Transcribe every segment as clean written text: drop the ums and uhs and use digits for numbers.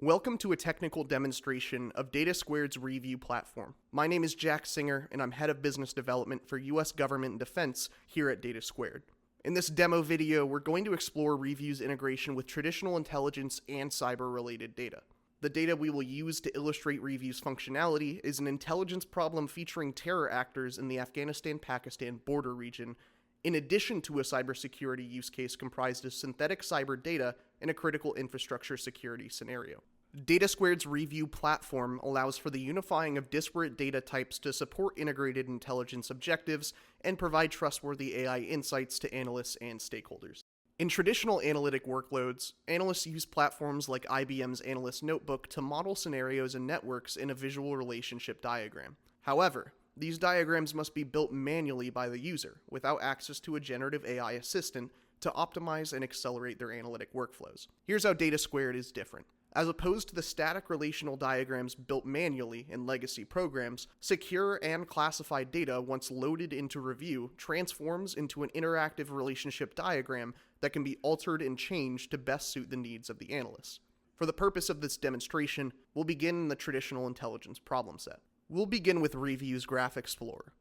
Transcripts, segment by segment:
Welcome to a technical demonstration of Data2's reView platform. My name is Jack Singer, and I'm Head of Business Development for U.S. Government and Defense here at Data2. In this demo video, we're going to explore reView's integration with traditional intelligence and cyber-related data. The data we will use to illustrate reView's functionality is an intelligence problem featuring terror actors in the Afghanistan-Pakistan border region, in addition to a cybersecurity use case comprised of synthetic cyber data in a critical infrastructure security scenario. Data2's reView platform allows for the unifying of disparate data types to support integrated intelligence objectives and provide trustworthy AI insights to analysts and stakeholders. In traditional analytic workloads, analysts use platforms like IBM's Analyst Notebook to model scenarios and networks in a visual relationship diagram. However, these diagrams must be built manually by the user, without access to a generative AI assistant, to optimize and accelerate their analytic workflows. Here's how Data2 is different. As opposed to the static relational diagrams built manually in legacy programs, secure and classified data, once loaded into reView, transforms into an interactive relationship diagram that can be altered and changed to best suit the needs of the analyst. For the purpose of this demonstration, we'll begin in the traditional intelligence problem set. We'll begin with reView's Graph Explorer.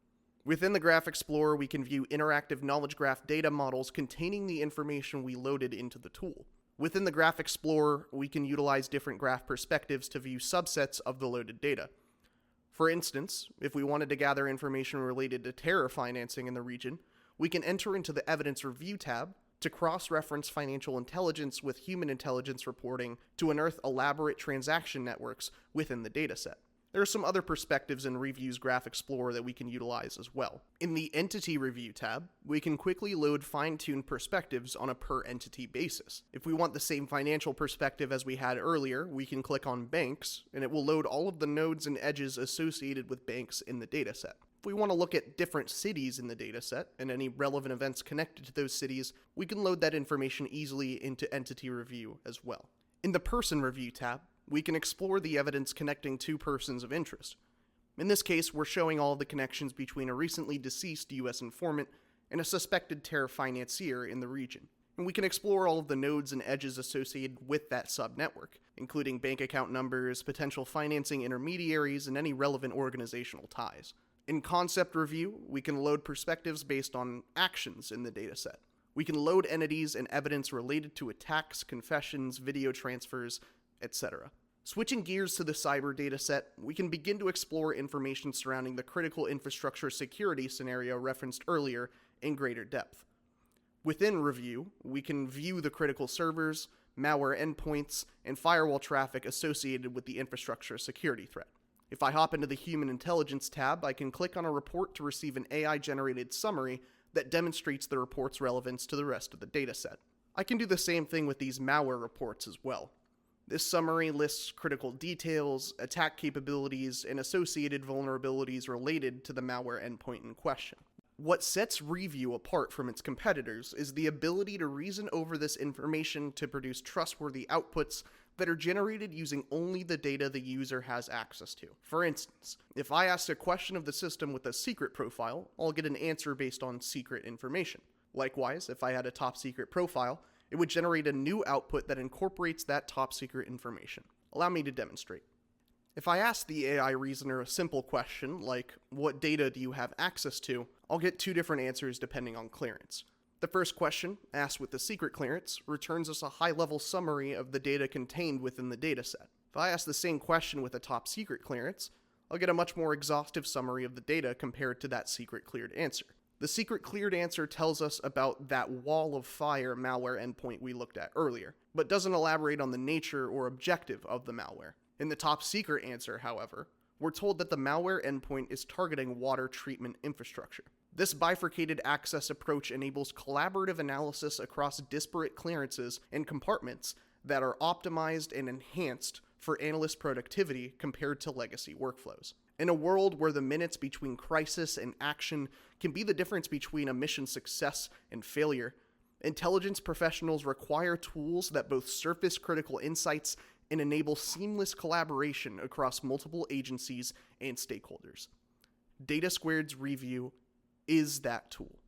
Within the Graph Explorer, we can view interactive knowledge graph data models containing the information we loaded into the tool. Within the Graph Explorer, we can utilize different graph perspectives to view subsets of the loaded data. For instance, if we wanted to gather information related to terror financing in the region, we can enter into the Evidence Review tab to cross-reference financial intelligence with human intelligence reporting to unearth elaborate transaction networks within the dataset. There are some other perspectives in reView's Graph Explorer that we can utilize as well. In the Entity Review tab, we can quickly load fine-tuned perspectives on a per-entity basis. If we want the same financial perspective as we had earlier, we can click on Banks, and it will load all of the nodes and edges associated with banks in the dataset. If we want to look at different cities in the dataset and any relevant events connected to those cities, we can load that information easily into Entity Review as well. In the Person Review tab, we can explore the evidence connecting two persons of interest. In this case, we're showing all of the connections between a recently deceased U.S. informant and a suspected terror financier in the region. And we can explore all of the nodes and edges associated with that subnetwork, including bank account numbers, potential financing intermediaries, and any relevant organizational ties. In Concept Review, we can load perspectives based on actions in the dataset. We can load entities and evidence related to attacks, confessions, video transfers, etc. Switching gears to the cyber dataset, we can begin to explore information surrounding the critical infrastructure security scenario referenced earlier in greater depth. Within reView, we can view the critical servers, malware endpoints, and firewall traffic associated with the infrastructure security threat. If I hop into the Human Intelligence tab, I can click on a report to receive an AI-generated summary that demonstrates the report's relevance to the rest of the dataset. I can do the same thing with these malware reports as well. This summary lists critical details, attack capabilities, and associated vulnerabilities related to the malware endpoint in question. What sets reView apart from its competitors is the ability to reason over this information to produce trustworthy outputs that are generated using only the data the user has access to. For instance, if I ask a question of the system with a secret profile, I'll get an answer based on secret information. Likewise, if I had a top secret profile, it would generate a new output that incorporates that top secret information. Allow me to demonstrate. If I ask the AI reasoner a simple question like, what data do you have access to? I'll get two different answers depending on clearance. The first question, asked with the secret clearance, returns us a high-level summary of the data contained within the dataset. If I ask the same question with a top secret clearance, I'll get a much more exhaustive summary of the data compared to that secret cleared answer. The secret cleared answer tells us about that wall of fire malware endpoint we looked at earlier, but doesn't elaborate on the nature or objective of the malware. In the top secret answer, however, we're told that the malware endpoint is targeting water treatment infrastructure. This bifurcated access approach enables collaborative analysis across disparate clearances and compartments that are optimized and enhanced for analyst productivity compared to legacy workflows. In a world where the minutes between crisis and action can be the difference between a mission's success and failure, intelligence professionals require tools that both surface critical insights and enable seamless collaboration across multiple agencies and stakeholders. Data2's reView is that tool.